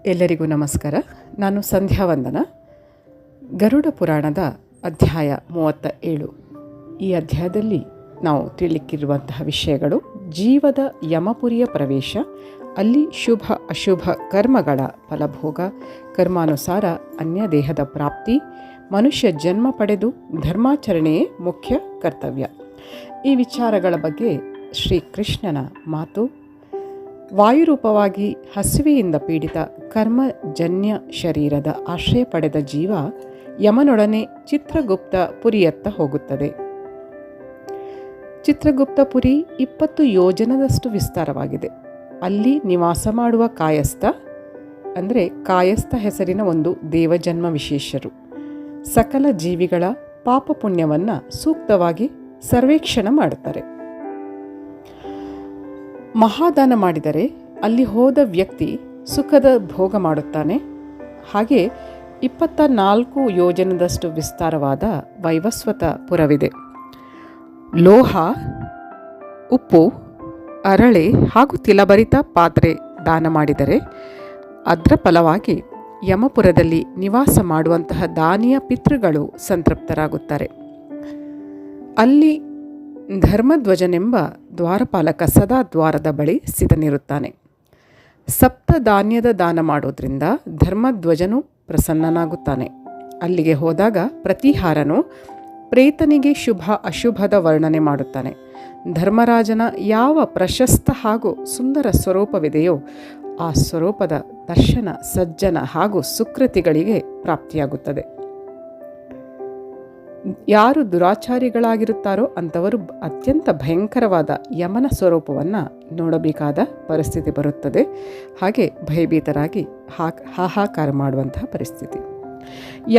ಎಲ್ಲರಿಗೂ ನಮಸ್ಕಾರ. ನಾನು ಸಂಧ್ಯಾ ವಂದನ. ಗರುಡ ಪುರಾಣದ ಅಧ್ಯಾಯ 37. ಈ ಅಧ್ಯಾಯದಲ್ಲಿ ನಾವು ತಿಳಿಲಿಕ್ಕಿರುವಂತಹ ವಿಷಯಗಳು: ಜೀವದ ಯಮಪುರಿಯ ಪ್ರವೇಶ, ಅಲ್ಲಿ ಶುಭ ಅಶುಭ ಕರ್ಮಗಳ ಫಲಭೋಗ, ಕರ್ಮಾನುಸಾರ ಅನ್ಯ ದೇಹದ ಪ್ರಾಪ್ತಿ, ಮನುಷ್ಯ ಜನ್ಮ ಪಡೆದು ಧರ್ಮಾಚರಣೆಯೇ ಮುಖ್ಯ ಕರ್ತವ್ಯ. ಈ ವಿಚಾರಗಳ ಬಗ್ಗೆ ಶ್ರೀಕೃಷ್ಣನ ಮಾತು: ವಾಯುರೂಪವಾಗಿ ಹಸಿವೆಯಿಂದ ಪೀಡಿತ ಕರ್ಮಜನ್ಯ ಶರೀರದ ಆಶ್ರಯ ಪಡೆದ ಜೀವ ಯಮನೊಡನೆ ಚಿತ್ರಗುಪ್ತ ಪುರಿಯತ್ತ ಹೋಗುತ್ತದೆ. ಚಿತ್ರಗುಪ್ತ ಪುರಿ 20 ಯೋಜನದಷ್ಟು ವಿಸ್ತಾರವಾಗಿದೆ. ಅಲ್ಲಿ ನಿವಾಸ ಮಾಡುವ ಕಾಯಸ್ಥ ಕಾಯಸ್ಥ ಹೆಸರಿನ ಒಂದು ದೇವಜನ್ಮ ವಿಶೇಷರು ಸಕಲ ಜೀವಿಗಳ ಪಾಪ ಪುಣ್ಯವನ್ನು ಸೂಕ್ತವಾಗಿ ಸರ್ವೇಕ್ಷಣ ಮಾಡುತ್ತಾರೆ. ಮಹಾದಾನ ಮಾಡಿದರೆ ಅಲ್ಲಿ ಹೋದ ವ್ಯಕ್ತಿ ಸುಖದ ಭೋಗ ಮಾಡುತ್ತಾನೆ. ಹಾಗೆ 24 ಯೋಜನದಷ್ಟು ವಿಸ್ತಾರವಾದ ವೈವಸ್ವತ ಪುರವಿದೆ. ಲೋಹ, ಉಪ್ಪು, ಅರಳೆ ಹಾಗೂ ತಿಲಭರಿತ ಪಾತ್ರೆ ದಾನ ಮಾಡಿದರೆ ಅದರ ಫಲವಾಗಿ ಯಮಪುರದಲ್ಲಿ ನಿವಾಸ ಮಾಡುವಂತಹ ದಾನಿಯ ಪಿತೃಗಳು ಸಂತೃಪ್ತರಾಗುತ್ತಾರೆ. ಅಲ್ಲಿ ಧರ್ಮಧ್ವಜನೆಂಬ ದ್ವಾರಪಾಲಕ ಸದಾ ದ್ವಾರದ ಬಳಿ ಸ್ಥಿತನಿರುತ್ತಾನೆ. ಸಪ್ತಧಾನ್ಯದ ದಾನ ಮಾಡೋದ್ರಿಂದ ಧರ್ಮಧ್ವಜನು ಪ್ರಸನ್ನನಾಗುತ್ತಾನೆ. ಅಲ್ಲಿಗೆ ಹೋದಾಗ ಪ್ರತಿಹಾರನು ಪ್ರೇತನಿಗೆ ಶುಭ ಅಶುಭದ ವರ್ಣನೆ ಮಾಡುತ್ತಾನೆ. ಧರ್ಮರಾಜನ ಯಾವ ಪ್ರಶಸ್ತ ಹಾಗೂ ಸುಂದರ ಸ್ವರೂಪವಿದೆಯೋ ಆ ಸ್ವರೂಪದ ದರ್ಶನ ಸಜ್ಜನ ಹಾಗೂ ಸುಕೃತಿಗಳಿಗೆ ಪ್ರಾಪ್ತಿಯಾಗುತ್ತದೆ. ಯಾರು ದುರಾಚಾರಿಗಳಾಗಿರುತ್ತಾರೋ ಅಂಥವರು ಅತ್ಯಂತ ಭಯಂಕರವಾದ ಯಮನ ಸ್ವರೂಪವನ್ನು ನೋಡಬೇಕಾದ ಪರಿಸ್ಥಿತಿ ಬರುತ್ತದೆ. ಹಾಗೆ ಭಯಭೀತರಾಗಿ ಹಾಹಾಕಾರ ಮಾಡುವಂತಹ ಪರಿಸ್ಥಿತಿ.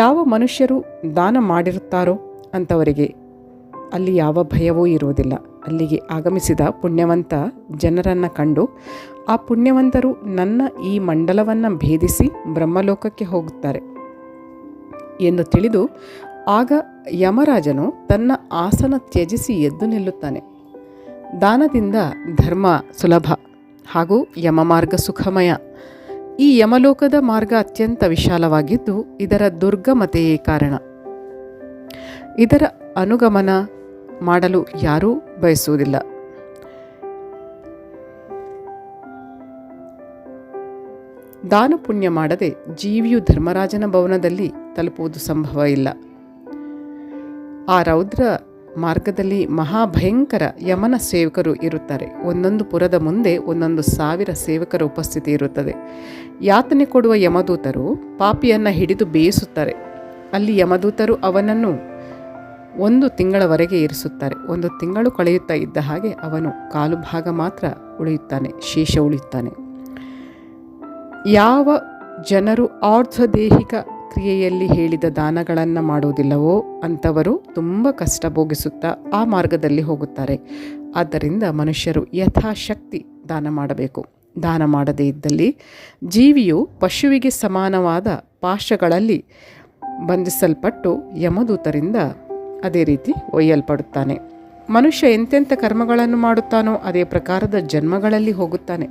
ಯಾವ ಮನುಷ್ಯರು ದಾನ ಮಾಡಿರುತ್ತಾರೋ ಅಂಥವರಿಗೆ ಅಲ್ಲಿ ಯಾವ ಭಯವೂ ಇರುವುದಿಲ್ಲ. ಅಲ್ಲಿಗೆ ಆಗಮಿಸಿದ ಪುಣ್ಯವಂತ ಜನರನ್ನು ಕಂಡು ಆ ಪುಣ್ಯವಂತರು ನನ್ನ ಈ ಮಂಡಲವನ್ನು ಭೇದಿಸಿ ಬ್ರಹ್ಮಲೋಕಕ್ಕೆ ಹೋಗುತ್ತಾರೆ ಎಂದು ತಿಳಿದು ಆಗ ಯಮರಾಜನು ತನ್ನ ಆಸನ ತ್ಯಜಿಸಿ ಎದ್ದು ನಿಲ್ಲುತ್ತಾನೆ. ದಾನದಿಂದ ಧರ್ಮ ಸುಲಭ ಹಾಗೂ ಯಮಮಾರ್ಗ ಸುಖಮಯ. ಈ ಯಮಲೋಕದ ಮಾರ್ಗ ಅತ್ಯಂತ ವಿಶಾಲವಾಗಿದ್ದು ಇದರ ದುರ್ಗಮತೆಯೇ ಕಾರಣ. ಇದರ ಅನುಗಮನ ಮಾಡಲು ಯಾರೂ ಬಯಸುವುದಿಲ್ಲ. ದಾನ ಪುಣ್ಯ ಮಾಡದೆ ಜೀವಿಯು ಧರ್ಮರಾಜನ ಭವನದಲ್ಲಿ ತಲುಪುವುದು ಸಂಭವ ಇಲ್ಲ. ಆ ರೌದ್ರ ಮಾರ್ಗದಲ್ಲಿ ಮಹಾಭಯಂಕರ ಯಮನ ಸೇವಕರು ಇರುತ್ತಾರೆ. ಒಂದೊಂದು ಪುರದ ಮುಂದೆ 1,000 ಸೇವಕರ ಉಪಸ್ಥಿತಿ ಇರುತ್ತದೆ. ಯಾತನೆ ಕೊಡುವ ಯಮದೂತರು ಪಾಪಿಯನ್ನು ಹಿಡಿದು ಬೇಯಿಸುತ್ತಾರೆ. ಅಲ್ಲಿ ಯಮದೂತರು ಅವನನ್ನು 1 ತಿಂಗಳವರೆಗೆ ಇರಿಸುತ್ತಾರೆ. 1 ತಿಂಗಳು ಕಳೆಯುತ್ತಾ ಇದ್ದ ಹಾಗೆ ಅವನು ಕಾಲು ಭಾಗ ಮಾತ್ರ ಉಳಿಯುತ್ತಾನೆ, ಶೇಷ ಉಳಿಯುತ್ತಾನೆ. ಯಾವ ಜನರು ಆರ್ಧದೇಹಿಕ ಕ್ರಿಯೆಯಲ್ಲಿ ಹೇಳಿದ ದಾನಗಳನ್ನು ಮಾಡುವುದಿಲ್ಲವೋ ಅಂಥವರು ತುಂಬ ಕಷ್ಟ ಭೋಗಿಸುತ್ತಾ ಆ ಮಾರ್ಗದಲ್ಲಿ ಹೋಗುತ್ತಾರೆ. ಆದ್ದರಿಂದ ಮನುಷ್ಯರು ಯಥಾಶಕ್ತಿ ದಾನ ಮಾಡಬೇಕು. ದಾನ ಮಾಡದೇ ಇದ್ದಲ್ಲಿ ಜೀವಿಯು ಪಶುವಿಗೆ ಸಮಾನವಾದ ಪಾಶಗಳಲ್ಲಿ ಬಂಧಿಸಲ್ಪಟ್ಟು ಯಮದೂತರಿಂದ ಅದೇ ರೀತಿ ಒಯ್ಯಲ್ಪಡುತ್ತಾನೆ. ಮನುಷ್ಯ ಎಂತೆಂಥ ಕರ್ಮಗಳನ್ನು ಮಾಡುತ್ತಾನೋ ಅದೇ ಪ್ರಕಾರದ ಜನ್ಮಗಳಲ್ಲಿ ಹೋಗುತ್ತಾನೆ.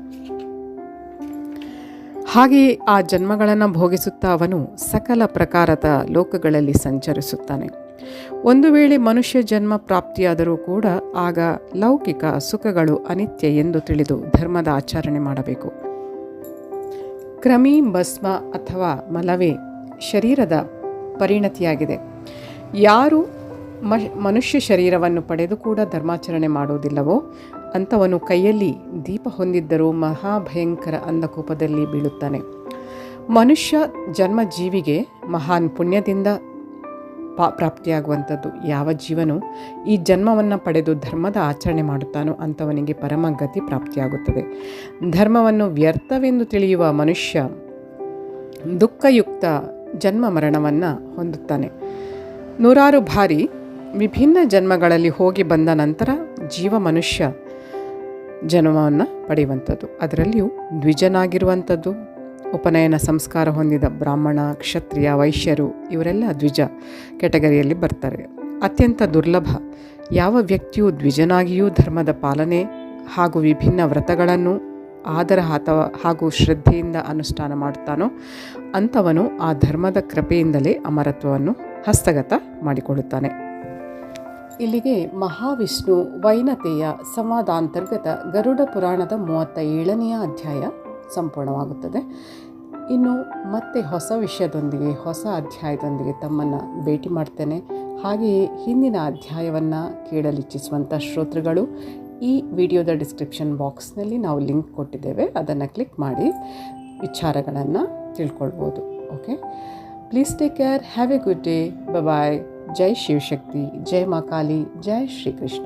ಹಾಗೆಯೇ ಆ ಜನ್ಮಗಳನ್ನು ಭೋಗಿಸುತ್ತಾ ಅವನು ಸಕಲ ಪ್ರಕಾರದ ಲೋಕಗಳಲ್ಲಿ ಸಂಚರಿಸುತ್ತಾನೆ. ಒಂದು ವೇಳೆ ಮನುಷ್ಯ ಜನ್ಮ ಪ್ರಾಪ್ತಿಯಾದರೂ ಕೂಡ ಆಗ ಲೌಕಿಕ ಸುಖಗಳು ಅನಿತ್ಯ ಎಂದು ತಿಳಿದು ಧರ್ಮದ ಆಚರಣೆ ಮಾಡಬೇಕು. ಕ್ರಮಿ ಭಸ್ಮ ಅಥವಾ ಮಲವೇ ಶರೀರದ ಪರಿಣತಿಯಾಗಿದೆ. ಯಾರು ಮನುಷ್ಯ ಶರೀರವನ್ನು ಪಡೆದು ಕೂಡ ಧರ್ಮಾಚರಣೆ ಮಾಡುವುದಿಲ್ಲವೋ ಅಂಥವನು ಕೈಯಲ್ಲಿ ದೀಪ ಹೊಂದಿದ್ದರೂ ಮಹಾಭಯಂಕರ ಅಂಧಕೂಪದಲ್ಲಿ ಬೀಳುತ್ತಾನೆ. ಮನುಷ್ಯ ಜನ್ಮ ಜೀವಿಗೆ ಮಹಾನ್ ಪುಣ್ಯದಿಂದ ಪ್ರಾಪ್ತಿಯಾಗುವಂಥದ್ದು. ಯಾವ ಜೀವನು ಈ ಜನ್ಮವನ್ನು ಪಡೆದು ಧರ್ಮದ ಆಚರಣೆ ಮಾಡುತ್ತಾನೋ ಅಂಥವನಿಗೆ ಪರಮಗತಿ ಪ್ರಾಪ್ತಿಯಾಗುತ್ತದೆ. ಧರ್ಮವನ್ನು ವ್ಯರ್ಥವೆಂದು ತಿಳಿಯುವ ಮನುಷ್ಯ ದುಃಖಯುಕ್ತ ಜನ್ಮ ಮರಣವನ್ನು ಹೊಂದುತ್ತಾನೆ. 100 ಬಾರಿ ವಿಭಿನ್ನ ಜನ್ಮಗಳಲ್ಲಿ ಹೋಗಿ ಬಂದ ನಂತರ ಜೀವ ಮನುಷ್ಯ ಜನ್ಮವನ್ನು ಪಡೆಯುವಂಥದ್ದು. ಅದರಲ್ಲಿಯೂ ದ್ವಿಜನಾಗಿರುವಂಥದ್ದು, ಉಪನಯನ ಸಂಸ್ಕಾರ ಹೊಂದಿದ ಬ್ರಾಹ್ಮಣ, ಕ್ಷತ್ರಿಯ, ವೈಶ್ಯರು ಇವರೆಲ್ಲ ದ್ವಿಜ ಕೆಟಗರಿಯಲ್ಲಿ ಬರ್ತಾರೆ. ಅತ್ಯಂತ ದುರ್ಲಭ. ಯಾವ ವ್ಯಕ್ತಿಯು ದ್ವಿಜನಾಗಿಯೂ ಧರ್ಮದ ಪಾಲನೆ ಹಾಗೂ ವಿಭಿನ್ನ ವ್ರತಗಳನ್ನು ಆದರ ಹಾಗೂ ಶ್ರದ್ಧೆಯಿಂದ ಅನುಷ್ಠಾನ ಮಾಡುತ್ತಾನೋ ಅಂಥವನು ಆ ಧರ್ಮದ ಕೃಪೆಯಿಂದಲೇ ಅಮರತ್ವವನ್ನು ಹಸ್ತಗತ ಮಾಡಿಕೊಳ್ಳುತ್ತಾನೆ. ಇಲ್ಲಿಗೆ ಮಹಾವಿಷ್ಣು ವೈನತೆಯ ಸಂವಾದಾಂತರ್ಗತ ಗರುಡ ಪುರಾಣದ 37ನೆಯ ಅಧ್ಯಾಯ ಸಂಪೂರ್ಣವಾಗುತ್ತದೆ. ಇನ್ನು ಮತ್ತೆ ಹೊಸ ವಿಷಯದೊಂದಿಗೆ ಹೊಸ ಅಧ್ಯಾಯದೊಂದಿಗೆ ತಮ್ಮನ್ನು ಭೇಟಿ ಮಾಡ್ತೇನೆ. ಹಾಗೆಯೇ ಹಿಂದಿನ ಅಧ್ಯಾಯವನ್ನು ಕೇಳಲಿಚ್ಛಿಸುವಂಥ ಶ್ರೋತೃಗಳು ಈ ವಿಡಿಯೋದ ಡಿಸ್ಕ್ರಿಪ್ಷನ್ ಬಾಕ್ಸ್ನಲ್ಲಿ ನಾವು ಲಿಂಕ್ ಕೊಟ್ಟಿದ್ದೇವೆ, ಅದನ್ನು ಕ್ಲಿಕ್ ಮಾಡಿ ವಿಚಾರಗಳನ್ನು ತಿಳ್ಕೊಳ್ಬೋದು. Okay, please take care, have a good day, bye. ಜೈ ಶಿವಶಕ್ತಿ, ಜೈ ಮಾ ಕಾಳಿ, ಜೈ ಶ್ರೀಕೃಷ್ಣ.